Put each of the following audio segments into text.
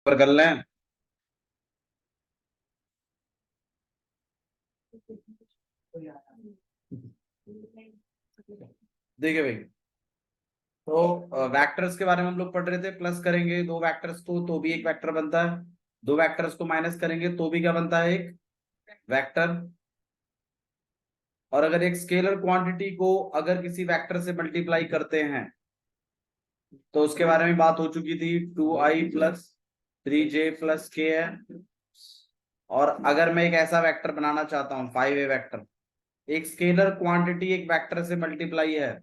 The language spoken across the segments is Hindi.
पर कर लें। देखिए भाई, तो वेक्टर्स के बारे में हम लोग पढ़ रहे थे। प्लस करेंगे दो वेक्टर्स को तो भी एक वेक्टर बनता है, दो वेक्टर्स को माइनस करेंगे तो भी क्या बनता है, एक वेक्टर। और अगर एक स्केलर क्वांटिटी को अगर किसी वेक्टर से मल्टीप्लाई करते हैं तो उसके बारे में बात हो चुकी थी, 2i+3j+k है। और अगर मैं एक ऐसा वेक्टर बनाना चाहता हूं 5a वेक्टर, एक स्केलर क्वांटिटी एक वेक्टर से मल्टीप्लाई है,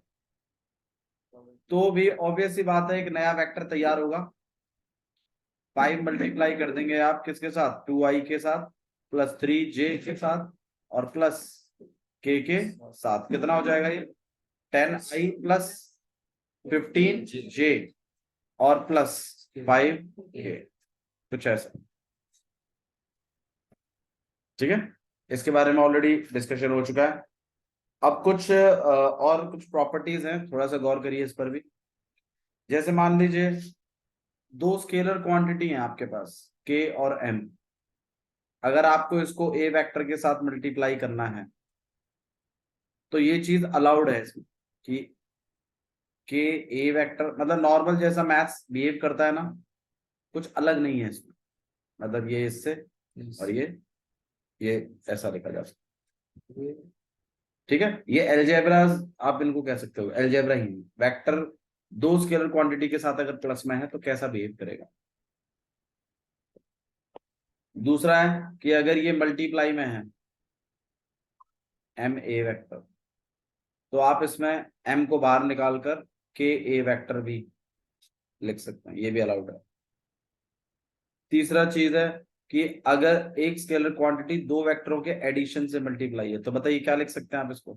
तो भी ऑब्वियस सी बात है एक नया वेक्टर तैयार होगा। 5 मल्टीप्लाई कर देंगे आप किसके साथ, 2i के साथ, +3j के साथ, और +k के साथ। कितना हो जाएगा ये, 10i+15j और +5k, कुछ ऐसा। ठीक है, इसके बारे में ऑलरेडी डिस्कशन हो चुका है। अब कुछ और कुछ प्रॉपर्टीज हैं, थोड़ा सा गौर करिए इस पर भी। जैसे मान लीजिए दो स्केलर क्वांटिटी हैं आपके पास, k और m। अगर आपको इसको a वेक्टर के साथ मल्टीप्लाई करना है तो ये चीज अलाउड है इसमें कि a वेक्टर मतलब नॉर्मल जैसा मैथ्स बिहेव करता है ना, कुछ अलग नहीं है इसमें। मतलब ये इससे और ये ऐसा लिखा जा सकता है। ठीक है, ये एलजेब्रास आप इनको कह सकते हो, एलजेब्रा ही वेक्टर दो स्केलर क्वांटिटी के साथ अगर प्लस में है तो कैसा बिहेव करेगा। दूसरा है कि अगर ये मल्टीप्लाई में है एम ए वेक्टर, तो आप इसमें एम को बाहर निकालकर के ए वेक्टर भी लिख सकते हैं, ये भी अलाउड है। तीसरा चीज है कि अगर एक स्केलर क्वांटिटी दो वेक्टरों के एडिशन से मल्टीप्लाई है, तो बताइए क्या लिख सकते हैं आप इसको,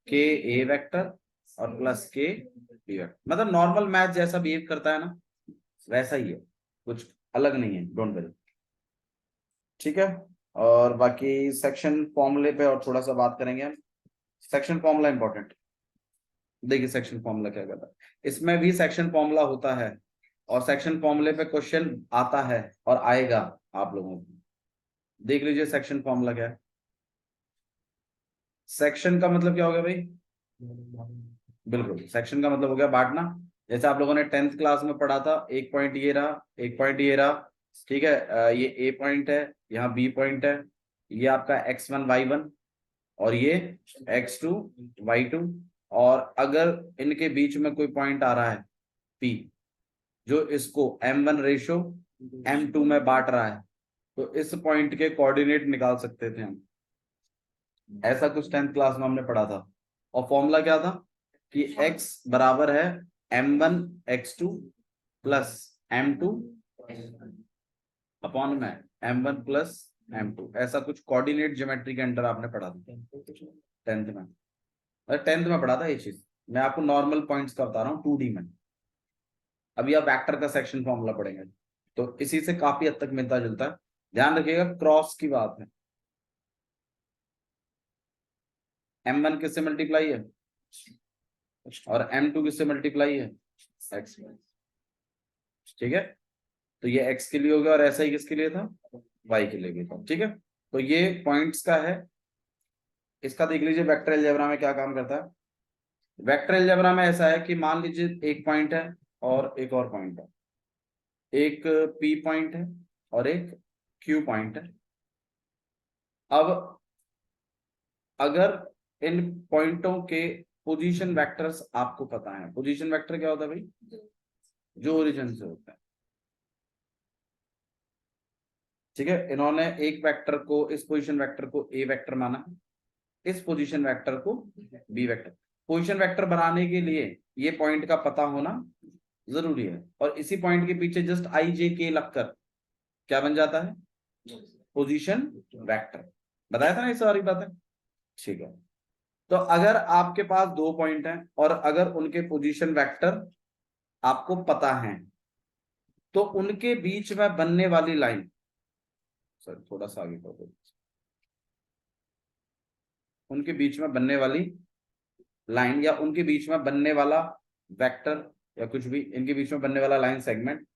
के ए वेक्टर और +k बी वेक्टर। मतलब नॉर्मल मैथ जैसा बिहेव करता है ना, वैसा ही है, कुछ अलग नहीं है, डोंट वरी। ठीक है, और बाकी सेक्शन फॉर्मूले पे और थोड़ा सा बात करेंगे हम। Section formula important. देखिए सेक्शन फॉर्मूला क्या करता है, इसमें भी सेक्शन फॉर्मूला होता है और सेक्शन फॉर्मूले पे क्वेश्चन आता है और आएगा आप लोगों को। देख लीजिए सेक्शन फॉर्मूला क्या है। सेक्शन का मतलब क्या हो गया भाई, बिल्कुल सेक्शन का मतलब हो गया बांटना। जैसे आप लोगों ने 10th क्लास में पढ़ा था, एक पॉइंट ये रहा, एक पॉइंट ये रहा। ठीक है, ये ए पॉइंट है, यहाँ बी पॉइंट है, ये आपका x1 y1 और ये x2 y2। और अगर इनके बीच में कोई पॉइंट आ रहा है P, जो इसको m1 रेशो m2 में बांट रहा है, तो इस पॉइंट के कोऑर्डिनेट निकाल सकते थे हम। ऐसा कुछ 10th क्लास में हमने पढ़ा था। और फॉर्मूला क्या था कि x बराबर है m1 x2 plus m2 upon में m1 प्लस m2। ऐसा कुछ कोऑर्डिनेट ज्योमेट्री के अंडर आपने पढ़ा था 10th में। अरे 10th में पढ़ा था ये चीज, मैं आपको नॉर्मल पॉइंट्स का बता रहा हूँ 2D में। अभी आप वेक्टर का सेक्शन फॉर्मूला पढ़ेंगे तो इसी से काफी हद तक मिलता जुलता है। ध्यान रखिएगा क्रॉस की बात है, m1 किससे मल्टीप्लाई है और m2 किससे मल्टीप्लाई है, x। ठीक है, तो ये x के लिए हो गया और ऐसा ही किसके लिए था, y के लिए भी था। ठीक है, तो ये पॉइंट्स का है। इसका देख लीजिए वेक्टर अलजेब्रा में क्या काम करता है। वेक्टर अलजेब्रा में ऐसा है कि मान लीजिए एक पॉइंट है और एक और पॉइंट है, एक P पॉइंट है और एक Q पॉइंट है। अब अगर इन पॉइंटों के पोजीशन वेक्टर्स आपको पता है, पोजीशन वेक्टर क्या होता है भाई, जो ओरिजिन से होता है। ठीक है, इन्होंने एक वेक्टर को, इस पोजीशन वेक्टर को ए वेक्टर माना, इस पोजीशन वेक्टर को बी वेक्टर। पोजीशन वेक्टर बनाने के लिए ये पॉइंट का पता होना जरूरी है, और इसी पॉइंट के पीछे जस्ट आई जे के लगकर क्या बन जाता है, पोजीशन वेक्टर। बताया था ना ये सारी बातें। ठीक है, तो अगर आपके पास दो पॉइंट हैं और अगर उनके पोजीशन वेक्टर आपको पता है, तो उनके बीच में बनने वाली लाइन, सर थोड़ा सा आगे कर दो, उनके बीच में बनने वाली लाइन या उनके बीच में बनने वाला वेक्टर या कुछ भी, इनके बीच में बनने वाला लाइन सेगमेंट,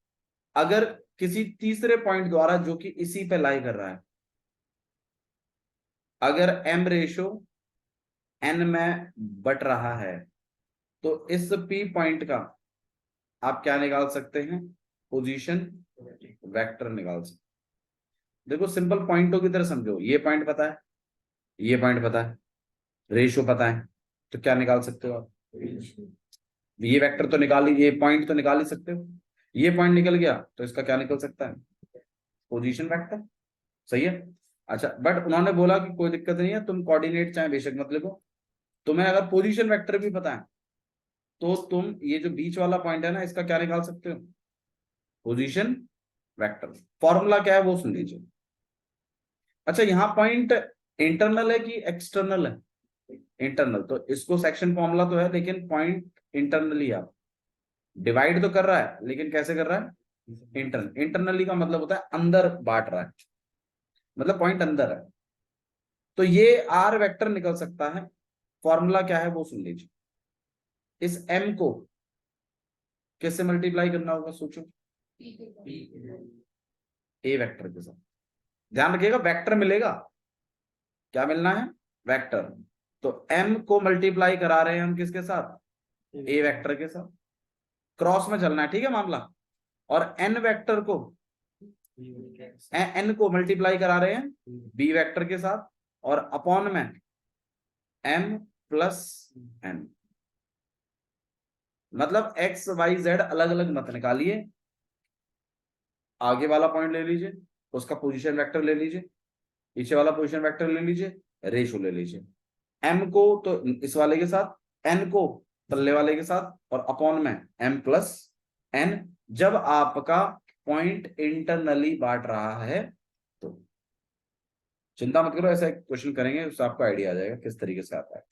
अगर किसी तीसरे पॉइंट द्वारा जो कि इसी पे लाई कर रहा है। अगर m रेशो n में बट रहा है तो इस p पॉइंट का आप क्या निकाल सकते हैं, पोजीशन वेक्टर निकाल सकते। देखो सिंपल पॉइंटों की तरह समझो, ये पॉइंट पता है, ये पॉइंट पता है, रेशो पता है, तो क्या निकाल सकते हो आप, ये वेक्टर तो निकाल ही, ये पॉइंट तो निकाल ही सकते हो। ये पॉइंट निकल गया तो इसका क्या निकल सकता है, पोजीशन वेक्टर। सही है। अच्छा बट उन्होंने बोला कि कोई दिक्कत नहीं है, तुम कोऑर्डिनेट चाहे बेशक मत लिखो, तुम्हें अगर पोजीशन वेक्टर भी पता है तो तुम ये जो बीच वाला पॉइंट है ना, इसका क्या निकाल सकते हो, पोजीशन वेक्टर। फॉर्मूला क्या है वो सुन लीजिए। अच्छा यहाँ पॉइंट इंटरनल है कि एक्सटर्नल है, इंटरनल, तो इसको सेक्शन फॉर्मूला तो है लेकिन पॉइंट इंटरनली आप डिवाइड तो कर रहा है, लेकिन कैसे कर रहा है, इंटरनली का मतलब होता है अंदर बांट रहा है, मतलब पॉइंट अंदर है। तो ये आर वेक्टर निकल सकता है। फॉर्मूला क्या है वो सुन लीजिए। इस एम को किससे मल्टीप्लाई करना होगा, सोचो, ए वेक्टर के साथ। ध्यान रखिएगा वेक्टर मिलेगा, क्या मिलना है, वेक्टर। तो m को मल्टीप्लाई करा रहे हैं हम किसके साथ, ए वेक्टर के साथ। क्रॉस में चलना है, ठीक है मामला। और n वेक्टर को, n को मल्टीप्लाई करा रहे हैं b वेक्टर के साथ, और अपॉन में m प्लस n। मतलब x y z अलग अलग मत निकालिए, आगे वाला पॉइंट ले लीजिए, उसका पोजीशन वेक्टर ले लीजिए, पीछे वाला पोजीशन वेक्टर ले लीजिए, रेशो ले लीजिए। m को तो इस वाले के साथ, n को तल्ले वाले के साथ, और अपॉन में m प्लस n। जब आपका पॉइंट इंटरनली बांट रहा है तो चिंता मत करो, ऐसा एक क्वेश्चन करेंगे उससे आपको आइडिया आ जाएगा किस तरीके से आता है।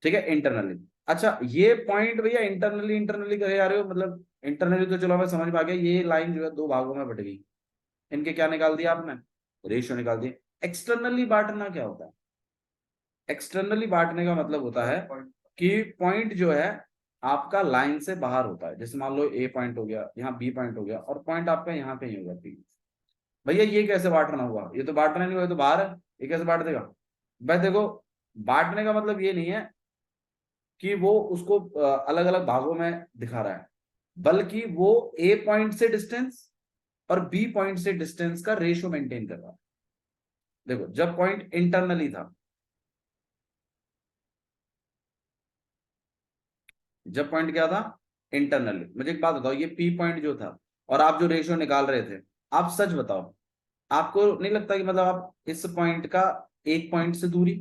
ठीक है, इंटरनली। अच्छा ये पॉइंट भैया इंटरनली इंटरनली कहे जा रहे हो, मतलब इंटरनली तो चलो हमें समझ में आ गया, ये लाइन जो है दो भागों में बट गई, इनके क्या निकाल दिया आपने, रेशियो निकाल दिया। एक्सटर्नली बांटना क्या होता है, एक्सटर्नली बांटने का मतलब होता है कि पॉइंट जो है आपका लाइन से बाहर होता है। जैसे मान लो ए पॉइंट हो गया, यहाँ बी पॉइंट हो गया, और पॉइंट आपका यहाँ पे ही होगा पी। भैया ये कैसे बांटना हुआ, ये तो बांटना नहीं हुआ, ये तो बाहर है, ये कैसे बांट देगा। भाई देखो बांटने का मतलब ये नहीं है कि वो उसको अलग अलग भागों में दिखा रहा है, बल्कि वो ए पॉइंट से डिस्टेंस और बी पॉइंट से डिस्टेंस का रेशियो मेंटेन कर रहा है। देखो जब पॉइंट इंटरनली था, जब पॉइंट क्या था, इंटरनली। मुझे एक बात बताओ, ये पी पॉइंट जो था और आप जो रेशियो निकाल रहे थे, आप सच बताओ, आपको नहीं लगता कि मतलब आप इस पॉइंट का एक पॉइंट से दूरी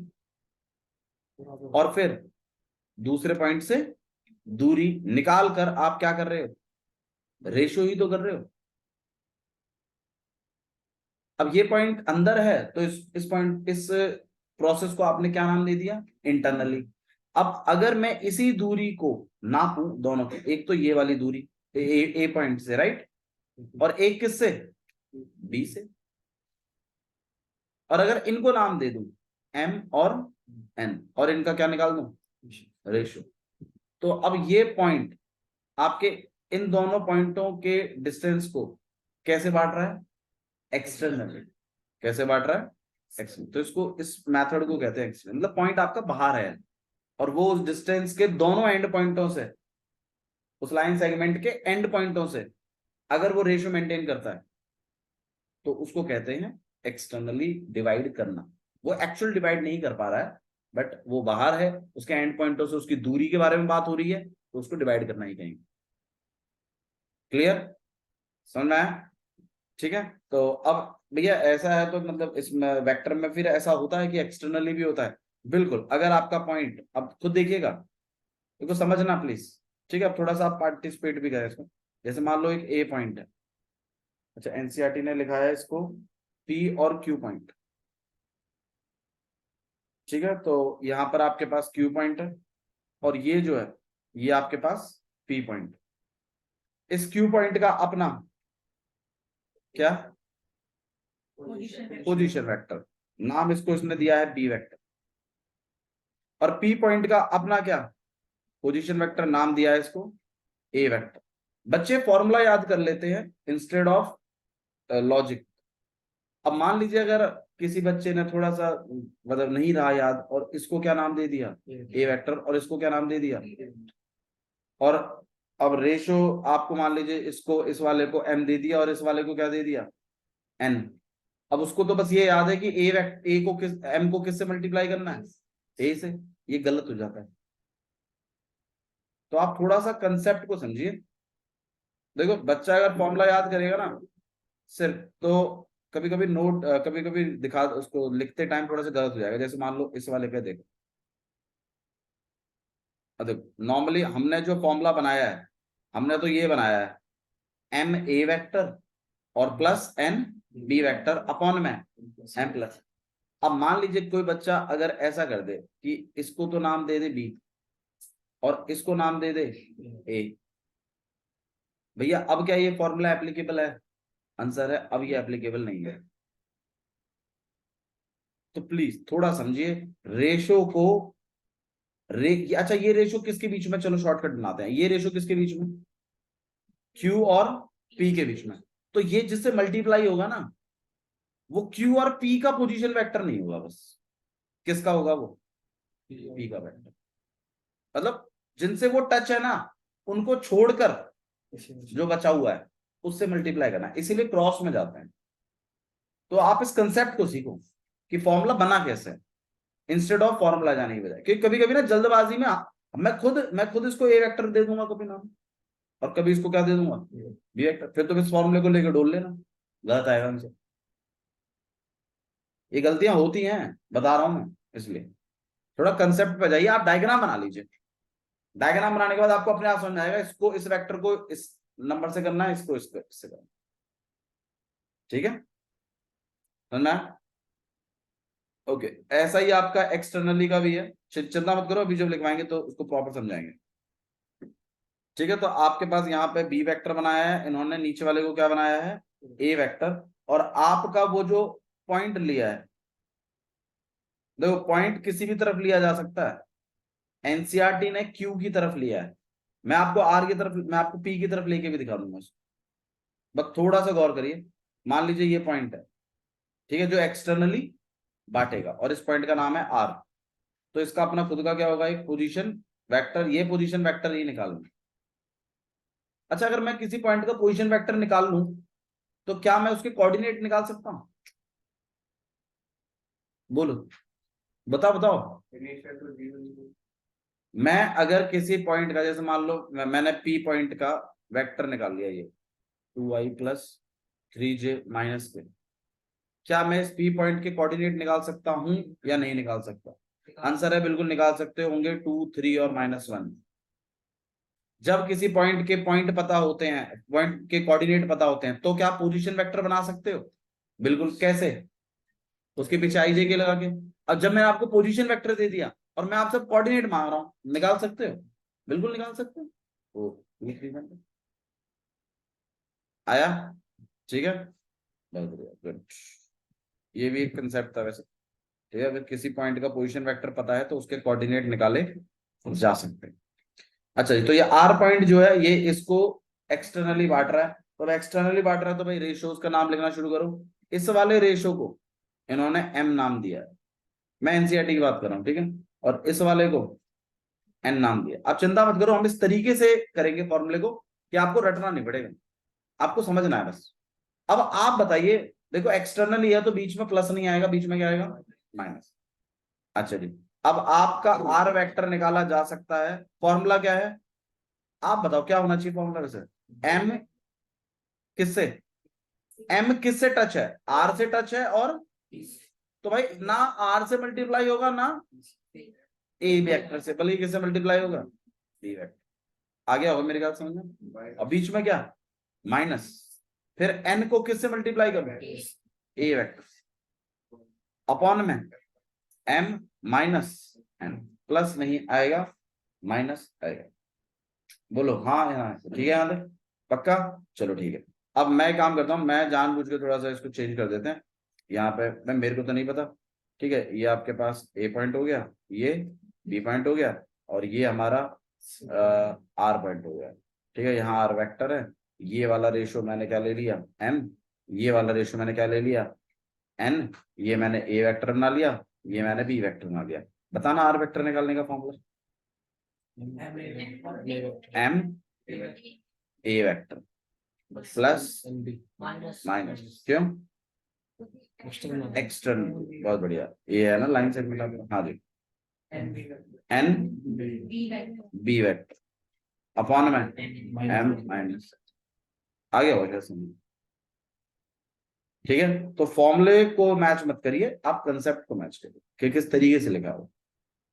और फिर दूसरे पॉइंट से दूरी निकाल कर आप क्या कर रहे हो, रेशियो ही तो कर रहे हो। अब ये पॉइंट अंदर है तो इस पॉइंट, इस प्रोसेस को आपने क्या नाम दे दिया, इंटरनली। अब अगर मैं इसी दूरी को नापूं दोनों की, एक तो ये वाली दूरी ए पॉइंट से, राइट, और एक किससे, बी से, और अगर इनको नाम दे दूं एम और एन, और इनका क्या निकाल दूं, रेशियो, तो अब ये पॉइंट आपके इन दोनों पॉइंटों के डिस्टेंस को कैसे बांट रहा है, एक्सटर्नली। कैसे बांट रहा है, एक्सटर्नल। तो इसको, इस मेथड को कहते हैं एक्सटर्नल, मतलब पॉइंट आपका बाहर है और वो उस डिस्टेंस के दोनों एंड पॉइंटों से, उस लाइन सेगमेंट के एंड पॉइंटों से अगर वो रेशियो मेंटेन करता है तो उसको कहते हैं एक्सटर्नली डिवाइड करना। वो एक्चुअल डिवाइड नहीं कर पा रहा है, बट वो बाहर है, उसके एंड पॉइंटों से उसकी दूरी के बारे में बात हो रही है, तो उसको डिवाइड करना ही कहेंगे। क्लियर, समझ में आया। ठीक है, तो अब भैया ऐसा है तो मतलब इस वेक्टर में फिर ऐसा होता है कि एक्सटर्नली भी होता है। बिल्कुल, अगर आपका पॉइंट, अब खुद देखिएगा, देखो समझना प्लीज। ठीक है, अब थोड़ा सा आप पार्टिसिपेट भी करें इसमें। जैसे मान लो एक ए पॉइंट है, अच्छा एनसीईआरटी ने लिखा है इसको पी और क्यू पॉइंट। ठीक है, तो यहाँ पर आपके पास क्यू पॉइंट है और ये जो है ये आपके पास पी पॉइंट। इस क्यू पॉइंट का अपना क्या, पोजीशन वेक्टर, नाम इसको इसने दिया है बी वेक्टर। और पी पॉइंट का अपना क्या, पोजीशन वेक्टर, नाम दिया है इसको ए वेक्टर। बच्चे फॉर्मूला याद कर लेते हैं इंस्टेड ऑफ लॉजिक। अब मान लीजिए अगर किसी बच्चे ने थोड़ा सा मतलब नहीं रहा याद, और इसको क्या नाम दे दिया, ए वेक्टर, और इसको क्या नाम दे दिया, और अब रेशो आपको मान लीजिए इसको, इस वाले को एम दे दिया और इस वाले को क्या दे दिया, एन। अब उसको तो बस ये याद है कि ए को किस, एम को किससे मल्टीप्लाई करना है, ए से। ये गलत हो जाता है। तो आप थोड़ा सा कंसेप्ट को समझिए। देखो बच्चा अगर फॉर्मूला याद करेगा ना सिर्फ, तो कभी कभी नोट, कभी कभी दिखा उसको लिखते टाइम थोड़ा सा गलत हो जाएगा। जैसे मान लो इस वाले पे देखो, देखो नॉर्मली हमने जो फॉर्मूला बनाया है, हमने तो ये बनाया है एम ए वेक्टर और plus N B vector upon में एम प्लस। अब मान लीजिए कोई बच्चा अगर ऐसा कर दे कि इसको तो नाम दे दे बी और इसको नाम दे दे ए, भैया अब क्या ये फॉर्मूला एप्लीकेबल है? आंसर है अब ये एप्लीकेबल नहीं है। तो प्लीज थोड़ा समझिए रेशो को। अच्छा ये रेशो किसके बीच में, चलो शॉर्टकट बनाते हैं, ये रेशो किसके बीच में, क्यू और पी के बीच में। तो ये जिससे मल्टीप्लाई होगा ना, वो क्यू और पी का पोजीशन वेक्टर नहीं होगा, बस किसका होगा वो, पी का वेक्टर। मतलब जिनसे वो टच है ना, उनको छोड़कर जो बचा हुआ है उससे मल्टीप्लाई करना है, इसीलिए क्रॉस में जाते हैं। तो आप इस कंसेप्ट को सीखो कि फॉर्मूला बना कैसे, इंस्टेड ऑफ फॉर्मूला जाने की बजाय। क्योंकि कभी कभी ना जल्दबाजी में मैं खुद इसको ए वेक्टर दे दूंगा कभी नाम, और कभी इसको क्या दे दूंगा, बी वेक्टर। फिर तो इस फॉर्मूले को लेकर डोल लेना, गलत आएगा हमसे। ये गलतियां होती हैं, बता रहा हूं मैं, इसलिए थोड़ा कंसेप्ट पे जाइए। आप डायग्राम बना लीजिए, डायग्राम बनाने के बाद आपको अपने आप समझ आएगा इसको इस वेक्टर को इस नंबर से करना है, इसको इससे करना है। ठीक है, समझ में आया? ओके। ऐसा ही आपका एक्सटर्नली का भी है, चिंता मत करो, अभी जब लिखवाएंगे तो उसको प्रॉपर समझाएंगे। ठीक है, तो आपके पास यहाँ पे बी वेक्टर बनाया है इन्होंने, नीचे वाले को क्या बनाया है, ए वेक्टर। और आपका वो जो पॉइंट लिया है, देखो पॉइंट किसी भी तरफ लिया जा सकता है। एनसीईआरटी ने क्यू की तरफ लिया है, मैं आपको आर की तरफ, मैं आपको पी की तरफ लेके भी दिखा दूंगा उसको। बस थोड़ा सा गौर करिए। मान लीजिए ये पॉइंट है, ठीक है, जो एक्सटर्नली बांटेगा, और इस पॉइंट का नाम है आर। तो इसका अपना खुद का क्या होगा, एक पोजीशन वेक्टर, ये पोजीशन वेक्टर ही निकालूंगा। अच्छा अगर मैं किसी पॉइंट का पोजीशन वेक्टर निकाल लूं, तो क्या मैं उसके कोऑर्डिनेट निकाल सकता हूं? बोलो, बताओ बताओ। मैं अगर किसी पॉइंट का, जैसे मान लो मैंने पी पॉइंट का वेक्टर निकाल लिया, ये 2i प्लस 3j-k, क्या मैं इस पी पॉइंट के कोऑर्डिनेट निकाल सकता हूं या नहीं निकाल सकता? आंसर है बिल्कुल निकाल सकते होंगे, 2, 3 और -1। जब किसी पॉइंट के पॉइंट पता होते हैं, पॉइंट के कोऑर्डिनेट पता होते हैं, तो क्या पोजीशन वेक्टर बना सकते हो? बिल्कुल। कैसे? उसके पीछे आई जे के लगा के। अब जब मैंने आपको पोजीशन वेक्टर दे दिया और मैं आपसे कोऑर्डिनेट मांग रहा हूं, निकाल सकते हो? बिल्कुल निकाल सकते हो। ओ, आया? ठीक है, बहुत बढ़िया, गुड। ये भी एक कंसेप्ट था वैसे। ठीक है, अगर किसी पॉइंट का पोजीशन वेक्टर पता है तो उसके कोऑर्डिनेट निकाले जा सकते हैं। अच्छा जी, तो ये आर पॉइंट जो है ये इसको एक्सटर्नली बांट रहा है। तो एक्सटर्नली बांट रहा है तो भाई रेशियोज का नाम लिखना शुरू करो। इस वाले रेशो को इन्होंने एम नाम दिया है, मैं एनसीईआरटी की बात कर रहा हूँ, ठीक है। और इस वाले को एन नाम दिया। आप चिंता मत करो, हम इस तरीके से करेंगे फॉर्मूले को कि आपको रटना नहीं पड़ेगा, आपको समझना है बस। अब आप बताइए, देखो एक्सटर्नली है तो बीच में प्लस नहीं आएगा, बीच में क्या आएगा, माइनस। अच्छा जी, अब आपका आर वेक्टर निकाला जा सकता है। फॉर्मूला क्या है, आप बताओ क्या होना चाहिए फॉर्मूला वैसे? एम किससे, एम किससे टच है, आर से टच है, और तो भाई ना आर से मल्टीप्लाई होगा ना ए वेक्टर से, बल्कि किससे मल्टीप्लाई होगा, बी वेक्टर। आ गया होगा मेरे ख्याल समझ में। और बीच में क्या, माइनस। फिर एन को किससे मल्टीप्लाई करो, ए वेक्टर अपॉन में एम माइनस एन, प्लस नहीं आएगा, माइनस आएगा। बोलो हाँ, यहाँ ठीक है, यहाँ तक पक्का? चलो ठीक है। अब मैं काम करता हूँ, मैं जानबूझ के थोड़ा सा इसको चेंज कर देते हैं। यहाँ पे मैं, मेरे को तो नहीं पता, ठीक है। ये आपके पास ए पॉइंट हो गया, ये बी पॉइंट हो गया, और ये हमारा आर पॉइंट हो गया। ठीक है, यहाँ आर वेक्टर है, ये वाला रेशो मैंने क्या ले लिया एम, ये वाला रेशो मैंने क्या ले लिया एन, ये मैंने ए वेक्टर बना लिया, ये मैंने बी वेक्टर बना लिया। बताना आर वेक्टर निकालने का formula. M A vector plus minus, क्यों एक्सटर्नल, बहुत बढ़िया, ये है ना लाइन से मिला, हाँ जी, एन बी वेक्टर अपॉन में एम माइनस, आ गया होगा समझ। ठीक है, तो फॉर्मूले को मैच मत करिए, आप कंसेप्ट को मैच करिए कि किस तरीके से लिखा हो,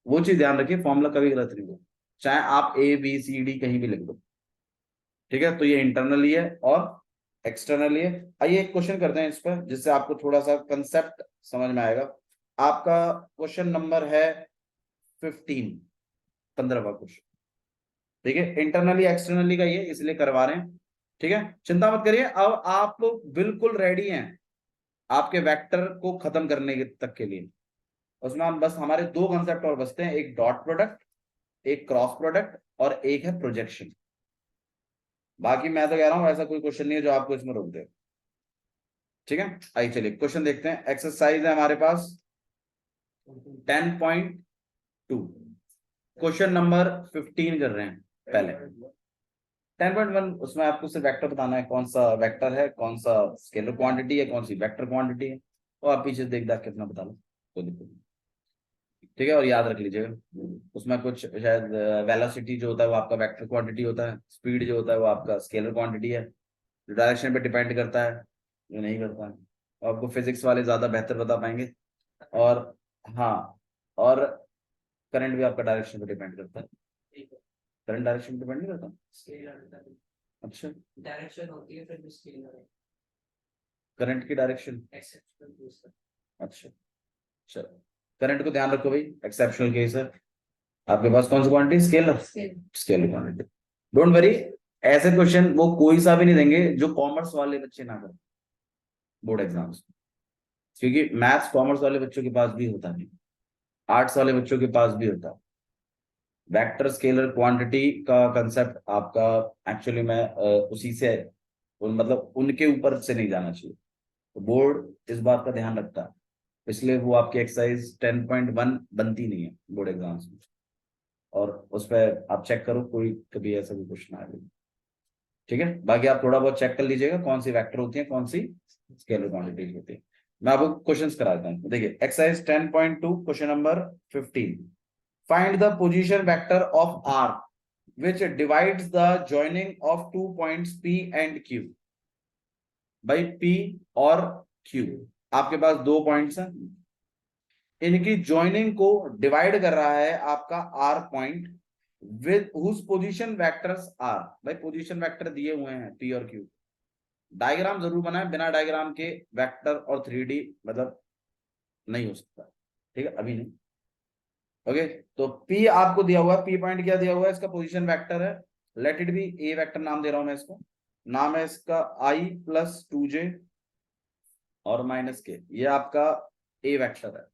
वो चीज ध्यान रखिए, फॉर्मूला कभी गलत नहीं हो, चाहे आप ए बी सी डी कहीं भी लिख दो। ठीक है, तो ये इंटरनली है और एक्सटर्नली है। आइए एक क्वेश्चन करते हैं इस पर, जिससे आपको थोड़ा सा कंसेप्ट समझ में आएगा। आपका क्वेश्चन नंबर है 15, 15वां क्वेश्चन। ठीक है, इंटरनली एक्सटर्नली का ये इसलिए करवा रहे हैं। ठीक है, चिंता मत करिए, अब आप बिल्कुल रेडी हैं आपके वेक्टर को खत्म करने के तक के लिए। उसमें हम बस हमारे दो कंसेप्ट और बचते हैं, एक डॉट प्रोडक्ट, एक क्रॉस प्रोडक्ट, और एक है प्रोजेक्शन। बाकी मैं तो कह रहा हूं ऐसा कोई क्वेश्चन नहीं है जो आपको इसमें रोक दे। ठीक है, आइए चलिए क्वेश्चन देखते हैं। एक्सरसाइज है हमारे पास 10.2, क्वेश्चन नंबर 15 कर रहे हैं। पहले 10.1, उसमें आपको सिर्फ वेक्टर बताना है, कौन सा वेक्टर है, कौन सा स्केलर क्वांटिटी है, कौन सी वेक्टर क्वांटिटी है, तो आप पीछे देख देख के अपना बता लो, कोई दिक्कत नहीं। ठीक है, और याद रख लीजिएगा उसमें कुछ शायद वेलोसिटी जो होता है वो आपका वेक्टर क्वांटिटी होता है, स्पीड जो होता है वो आपका स्केलर क्वांटिटी है, जो डायरेक्शन पे डिपेंड करता है, जो नहीं करता है। और आपको फिजिक्स वाले ज्यादा बेहतर बता पाएंगे। और हाँ, और करंट भी आपका डायरेक्शन पे डिपेंड करता है, करंट डायरेक्शन पे डिपेंड नहीं करता। अच्छा, डायरेक्शन होती है फिर स्केलर है, करंट की डायरेक्शन, एक्सेप्शनल। अच्छा चलो, करंट को ध्यान रखो भाई, एक्सेप्शनल केस है। आपके पास कौन सी quantity, scalar, scalar quantity. Don't worry, ऐसे क्वेश्चन वो कोई सा भी नहीं देंगे जो कॉमर्स वाले बच्चे ना करें बोर्ड एग्जाम्स, क्योंकि मैथ्स कॉमर्स वाले बच्चों के पास भी होता नहीं, आर्ट्स वाले बच्चों के पास भी होता है। वेक्टर स्केलर क्वांटिटी का कंसेप्ट आपका एक्चुअली में उसी से मतलब उनके ऊपर से नहीं जाना चाहिए, तो बोर्ड इस बात का ध्यान रखता है, इसलिए वो आपकी एक्सरसाइज 10.1 बनती नहीं है बोर्ड एग्जाम्स में। और उस पर आप चेक करो, कोई कभी ऐसा भी क्वेश्चन आएगा। ठीक है, बाकी आप थोड़ा बहुत चेक कर लीजिएगा कौन सी वेक्टर होती है, कौन सी स्केलर क्वांटिटीज होती है। मैं आपको क्वेश्चंस कराता हूँ, देखिए exercise 10.2 question number 15, find the position vector of R which divides the joining of 2 points P and Q। भाई P और Q आपके पास दो पॉइंट्स हैं, इनकी ज्वाइनिंग को डिवाइड कर रहा है आपका R point with whose position vectors R. भाई पोजीशन वेक्टर दिए हुए हैं P और Q, डायग्राम जरूर बनाए, बिना डायग्राम के वेक्टर और 3D मतलब नहीं हो सकता। ठीक है, अभी नहीं। ओके, तो P आपको दिया हुआ है, P पॉइंट क्या दिया हुआ है, इसका पोजीशन वेक्टर है, let it be A vector नाम दे रहा हूं मैं इसको, नाम है इसका I+2j और माइनस के, ये आपका ए वेक्टर है।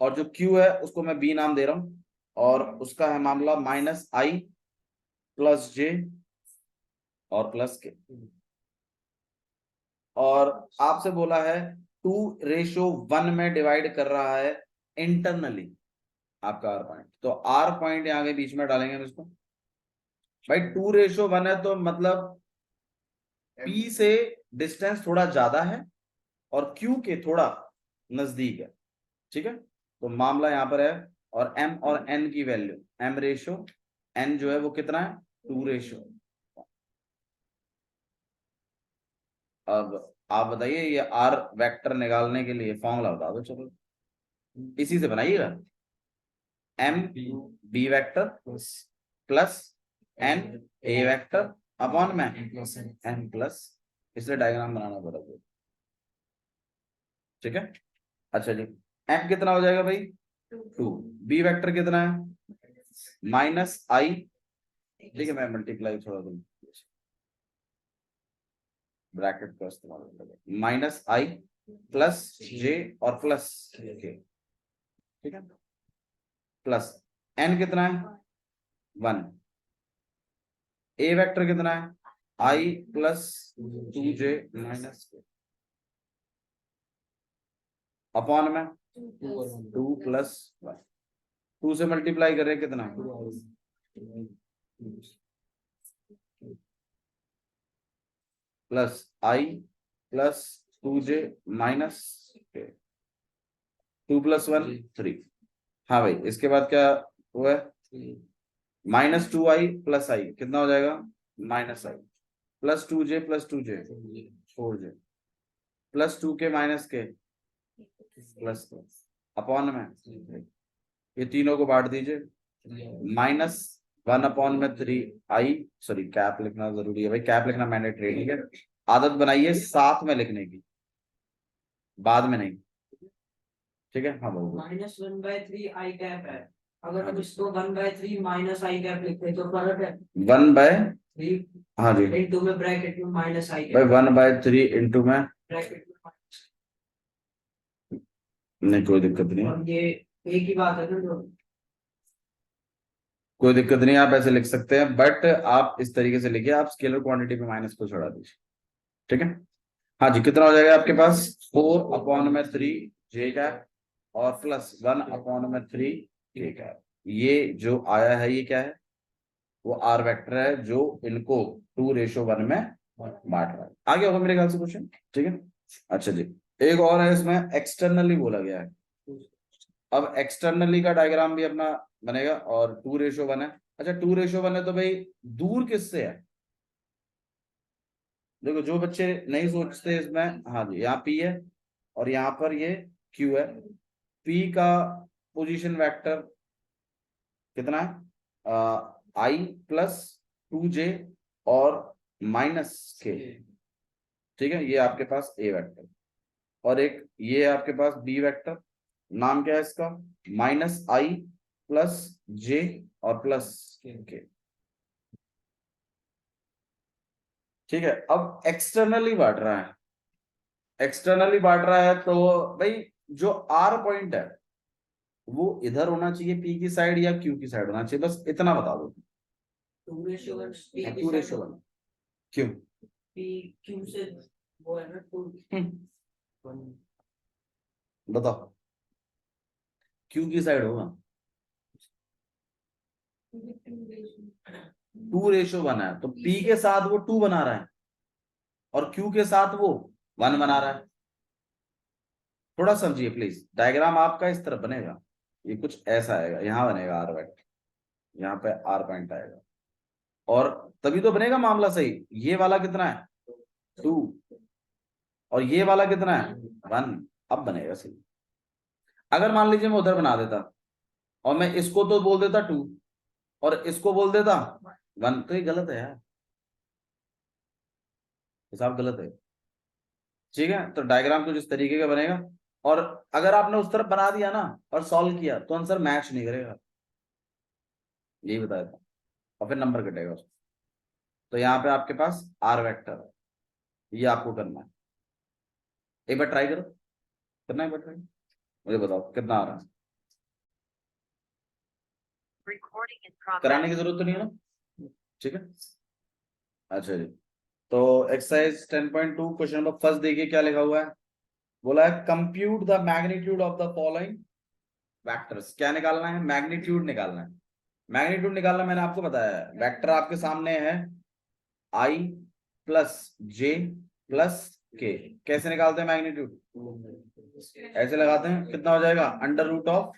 और जो Q है उसको मैं B नाम दे रहा हूं, और उसका है मामला -I+j और प्लस के। और आपसे बोला है 2:1 में डिवाइड कर रहा है इंटरनली आपका आर पॉइंट, तो आर पॉइंट यहां के बीच में डालेंगे हम इसको। भाई 2:1 है तो मतलब P से डिस्टेंस थोड़ा ज्यादा है और Q के थोड़ा नजदीक है। ठीक है, तो मामला यहां पर है, और M और N की वैल्यू, M रेशो N जो है वो कितना है 2:। अब आप बताइए ये आर वेक्टर निकालने के लिए फॉर्मूला बता दो, चलो इसी से बनाइएगा, M B vector plus N A vector upon में एन प्लस, इसलिए डायग्राम बनाना पड़ेगा। ठीक है, अच्छा जी, एम कितना हो जाएगा भाई 2, बी वेक्टर कितना है -I, ठीक है मैं मल्टीप्लाई थोड़ा दूं, ब्रैकेट का इस्तेमाल करेंगे, -I+j और प्लस के। ठीक है, प्लस एन कितना है 1, ए वेक्टर कितना है, आई प्लस 2j माइनस के अपॉन में 2 प्लस 2 से मल्टीप्लाई कर रहे हैं कितना, प्लस आई प्लस 2j माइनस 2 + 1 3। हाँ भाई, इसके बाद क्या हुआ है, -2i प्लस आई कितना हो जाएगा, -i plus 2j plus 2j 4j plus 2k minus के प्लस अपॉन में ये तीनों को बांट दीजिए, -1/3i, सॉरी कैप लिखना जरूरी है भाई, कैप लिखना मैंडेटरी, ठीक है। आदत बनाइए साथ में लिखने की, बाद में नहीं, ठीक है। हाँ बोलो। -1/3 आई कैप है, अगर हम इसको 1/3 माइनस आई कैप लिखते तो फर्क है 1/3, हाँ जी इंटू में ब्रैकेट में माइनस आई भाई, कैप 1/3 इंटू में, ब्रैकेट में नहीं कोई दिक्कत नहीं, और ये एक ही बात है ना जो कोई दिक्कत नहीं, आप ऐसे लिख सकते हैं, बट आप इस तरीके से लिखिए, आप स्केलर क्वांटिटी पे माइनस को चढ़ा दीजिए, ठीक है। हाँ जी, कितना हो जाएगा आपके पास, 4/3 j कैप और +1/3 k कैप। ये जो आया है ये क्या है, वो आर वेक्टर है जो इनको 2:1 में बांट रहा है। आगे होगा मेरे ख्याल से क्वेश्चन, ठीक है। अच्छा जी, एक और है, इसमें एक्सटर्नली बोला गया है। अब एक्सटर्नली का डायग्राम भी अपना बनेगा और 2:1 है। अच्छा 2:1 है तो भाई दूर किससे है, देखो जो बच्चे नहीं सोचते इसमें, हाँ जी यहाँ P है और यहाँ पर ये Q है। P का पोजीशन वेक्टर कितना है, I प्लस 2j और -k, ठीक है। ये आपके पास A वेक्टर, और एक ये है आपके पास B वेक्टर, नाम क्या है इसका, -i प्लस j और प्लस k, ठीक है। अब एक्सटर्नली बांट रहा है, एक्सटर्नली बांट रहा है तो भाई जो आर पॉइंट है वो इधर होना चाहिए P की साइड या Q की साइड होना चाहिए, बस इतना बता दो। 2:1 P की 2:1 क्यों, P Q से वो है ना 2 बताओ, Q की साइड होगा, 2:1 है तो P के साथ वो 2 बना रहा है और Q के साथ वो 1 बना रहा है। थोड़ा समझिए प्लीज, डायग्राम आपका इस तरह बनेगा, ये कुछ ऐसा आएगा, यहाँ बनेगा आर वेक्टर, यहाँ पे आर पॉइंट आएगा, और तभी तो बनेगा मामला सही। ये वाला कितना है 2 और ये वाला कितना है 1, अब बनेगा सही। अगर मान लीजिए मैं उधर बना देता और मैं इसको तो बोल देता 2 और इसको बोल देता 1, तो ये गलत है यार, हिसाब गलत है, ठीक है। तो डायग्राम कुछ इस तरीके का बनेगा, और अगर आपने उस तरफ बना दिया ना और सॉल्व किया तो आंसर मैच नहीं करेगा, यही बताया था, और फिर नंबर कटेगा उसको। तो यहाँ पे आपके पास आर वेक्टर है, ये आपको करना है, एक बार ट्राई करो, करना है, एक बार ट्राई, मुझे बताओ कितना आ रहा है, कराने की जरूरत तो नहीं है ना, ठीक है। अच्छा जी, तो एक्सरसाइज 10.2 क्वेश्चन नंबर फर्स्ट देखिए क्या लिखा हुआ है, बोला है compute the magnitude of the following vectors. क्या निकालना है, मैग्नीट्यूड निकालना है। मैग्नीट्यूड निकालना मैंने आपको बताया है, वेक्टर आपके सामने है I plus j plus k, कैसे निकालते हैं मैग्नीट्यूड, ऐसे लगाते हैं, कितना हो जाएगा, √ऑफ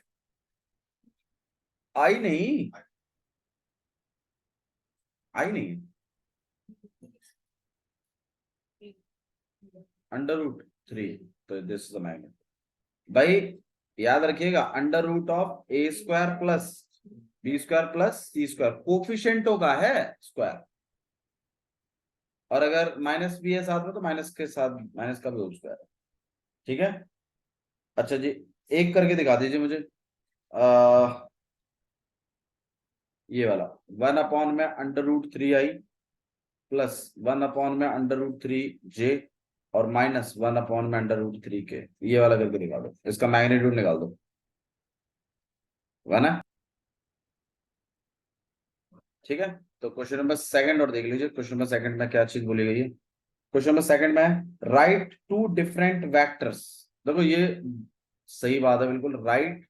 I नहीं, I नहीं, √3, तो दिस इज द मैग्नीट्यूड। भाई याद रखिएगा, √of a² plus b² plus c², कोफिशिएंटों का है स्क्वायर, और अगर माइनस भी है साथ में तो माइनस के साथ माइनस का भी होल स्क्वायर है, ठीक है। अच्छा जी, एक करके दिखा दीजिए मुझे, ये वाला 1/में √3i प्लस 1/में √3j और -1/में √3k, ये वाला करके दिखा दो, इसका मैग्नीट्यूड निकाल दो, है ना, ठीक है। तो क्वेश्चन नंबर सेकंड और देख लीजिए, क्वेश्चन नंबर सेकंड में क्या चीज बोली गई है। क्वेश्चन नंबर सेकंड में राइट टू डिफरेंट वेक्टर्स। देखो ये सही बात है बिल्कुल, write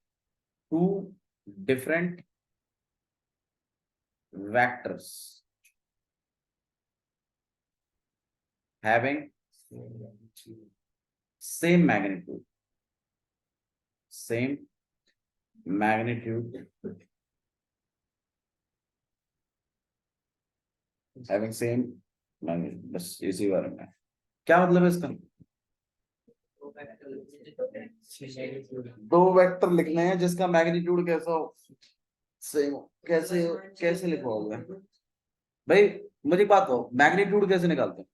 two different vectors having same magnitude, same magnitude having same magnitude. बस इसी बारे में क्या मतलब है इसका। दो वेक्टर लिखने हैं जिसका मैग्नीट्यूड कैसा हो, सेम हो। कैसे कैसे लिखवाओगे भाई, मुझे एक बात हो, मैग्नीट्यूड कैसे निकालते हैं।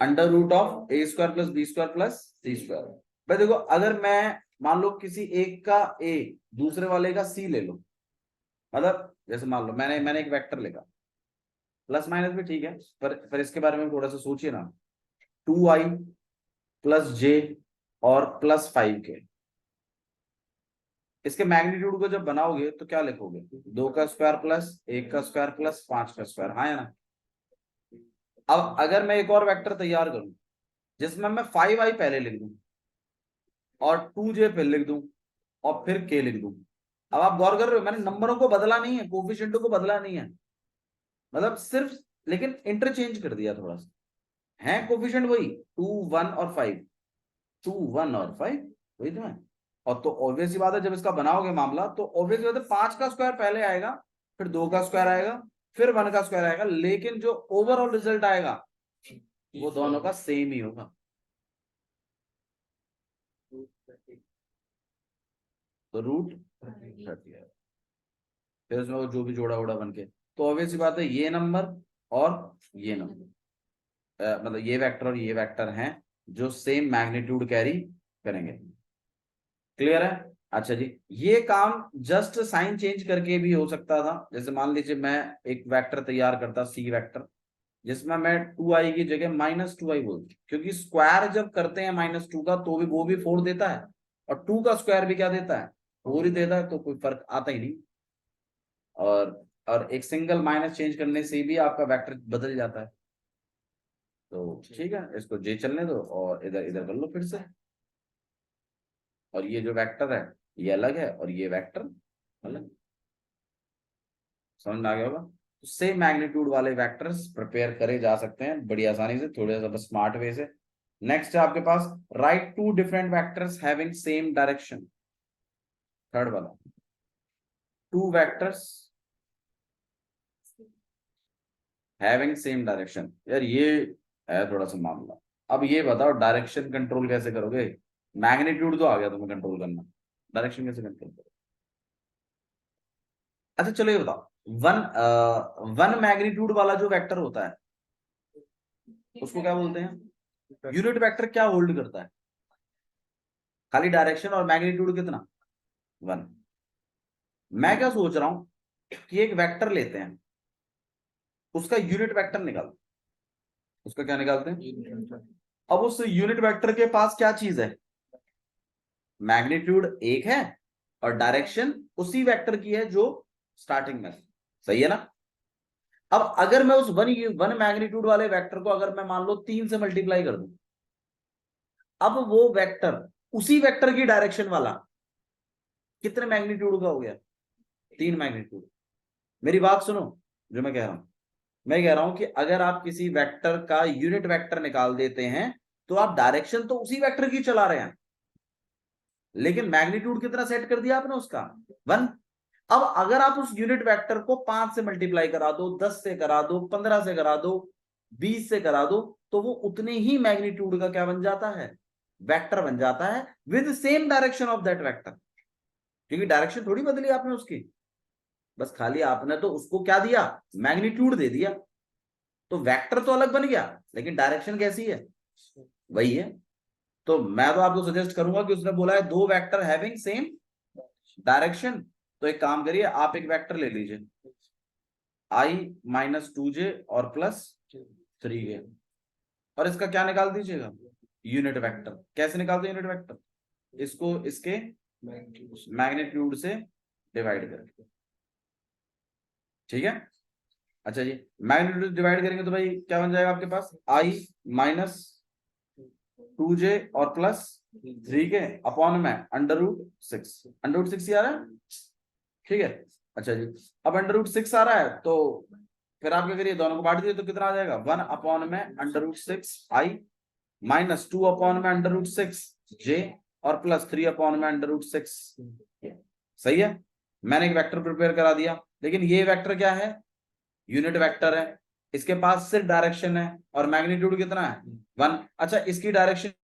Under root of A square plus B square plus C square. भाई देखो, अगर मैं मान लो किसी एक का ए दूसरे वाले का सी ले लो, मतलब जैसे मान लो मैंने मैंने एक वेक्टर लिखा, प्लस माइनस भी ठीक है, पर इसके बारे में थोड़ा सा सोचिए ना। 2i प्लस जे और प्लस 5k, इसके मैग्नीट्यूड को जब बनाओगे तो क्या लिखोगे, 2 का स्क्वायर प्लस 1 का स्क्वायर प्लस 5 का स्क्वायर, हाँ या ना। अब अगर मैं एक और वेक्टर तैयार करूं जिसमें मैं 5i पहले लिख दूं और 2j फिर लिख दूं और फिर k लिख दूं। अब आप गौर कर रहे हो, मैंने नंबरों को बदला नहीं है, कोफिशिएंटों को बदला नहीं है, मतलब सिर्फ लेकिन इंटरचेंज कर दिया थोड़ा सा। है कोफिशिएंट वही 2 1 और 5, 2 1 और 5 वही तो है। और तो ऑब्वियस ही बात है, जब इसका बनाओगे मामला तो ऑब्वियस बात है 5 का स्क्वायर पहले आएगा, फिर 2 का स्क्वायर आएगा, फिर 1 का स्क्वायर आएगा, लेकिन जो ओवरऑल रिजल्ट आएगा वो दोनों का सेम ही होगा। तो रूट 30 है, फिर उसमें वो जो भी जोड़ा वोड़ा बन के, तो ऑब्वियस ही बात है ये नंबर और ये नंबर मतलब ये वेक्टर और ये वेक्टर हैं जो सेम मैग्नीट्यूड कैरी करेंगे। क्लियर है। अच्छा जी, ये काम जस्ट साइन चेंज करके भी हो सकता था। जैसे मान लीजिए मैं एक वेक्टर तैयार करता सी वेक्टर, जिसमें मैं 2i की जगह -2i बोलती, क्योंकि स्क्वायर जब करते हैं -2 का तो भी वो भी 4 देता है, और 2 का स्क्वायर भी क्या देता है, 4 ही देता है, तो कोई फर्क आता ही नहीं। और एक सिंगल माइनस चेंज करने से भी आपका वेक्टर बदल जाता है। तो ठीक है, इसको जे चलने दो और इधर इधर कर लो फिर से। और ये जो वेक्टर है ये अलग है और ये वेक्टर अलग, समझ में आ गया होगा। तो सेम मैग्नीट्यूड वाले वेक्टर्स प्रिपेयर करे जा सकते हैं बड़ी आसानी से, थोड़े सा स्मार्ट वे से। नेक्स्ट है आपके पास right two different vectors having same direction. Third वाला, two vectors having same direction. यार ये है थोड़ा सा मामला। अब ये बताओ डायरेक्शन कंट्रोल कैसे करोगे। मैग्नीट्यूड तो आ गया तुम्हें कंट्रोल करना, डायरेक्शन कैसे कंट्रोल करोगे। अच्छा चलो ये बताओ, वन वन मैग्नीट्यूड वाला जो वेक्टर होता है उसको क्या बोलते हैं। यूनिट वेक्टर क्या होल्ड करता है, खाली डायरेक्शन और मैग्नीट्यूड कितना, 1। मैं क्या सोच रहा हूं कि एक वेक्टर लेते हैं, उसका यूनिट वेक्टर निकालते हैं। उसका क्या निकालते हैं। अब उस यूनिट वेक्टर के पास क्या चीज है, मैग्नीट्यूड एक है और डायरेक्शन उसी वेक्टर की है जो स्टार्टिंग में, सही है ना। अब अगर मैं उस वन मैग्नीट्यूड वाले वेक्टर को अगर मैं मान लो 3 से मल्टीप्लाई कर दूं, अब वो वेक्टर उसी वेक्टर की डायरेक्शन वाला कितने मैग्नीट्यूड का हो गया, 3 मैग्नीट्यूड। मेरी बात सुनो, जो मैं कह रहा हूं, मैं कह रहा हूं कि अगर आप किसी वेक्टर का यूनिट वेक्टर निकाल देते हैं तो आप डायरेक्शन तो उसी वेक्टर की चला रहे हैं, लेकिन मैग्नीट्यूड कितना सेट कर दिया आपने उसका, 1। अब अगर आप उस यूनिट वेक्टर को 5 से मल्टीप्लाई करा दो, 10 से करा दो, 15 से करा दो, 20 से करा दो, तो वो उतने ही मैग्नीट्यूड का क्या बन जाता है, वेक्टर बन जाता है with same direction of that vector. क्योंकि डायरेक्शन थोड़ी बदली आपने उसकी, बस खाली आपने तो उसको क्या दिया, मैग्नीट्यूड दे दिया। तो वेक्टर तो अलग बन गया लेकिन डायरेक्शन कैसी है, वही है। तो मैं तो आपको सजेस्ट करूंगा कि उसने बोला है दो वेक्टर हैविंग सेम डायरेक्शन, तो एक काम करिए, आप एक वेक्टर ले लीजिए i -2j और +3j, और इसका क्या निकाल दीजिएगा, यूनिट वेक्टर। कैसे निकालते हैं यूनिट वेक्टर, इसको इसके मैग्नीट्यूड से डिवाइड करके, ठीक है। अच्छा जी, मैग्नीट्यूड डिवाइड करेंगे तो भाई क्या बन जाएगा आपके पास, i माइनस 2j और प्लस 3 के अपॉन में √6, √6 ही आ रहा है, ठीक है। अच्छा जी, अब √6 आ रहा है तो फिर आप क्या करिए, दोनों को बांट दीजिए तो कितना आ जाएगा, 1 अपॉन में √6 i माइनस 2 अपॉन में √6 j और प्लस 3 अपॉन में √6। सही है, मैंने एक वेक्टर प्रिपेयर करा दिया, लेकिन ये वेक्टर क्या है, यूनिट वेक्टर है, इसके पास सिर्फ डायरेक्शन है और मैग्नीट्यूड कितना है 1। अच्छा, इसकी डायरेक्शन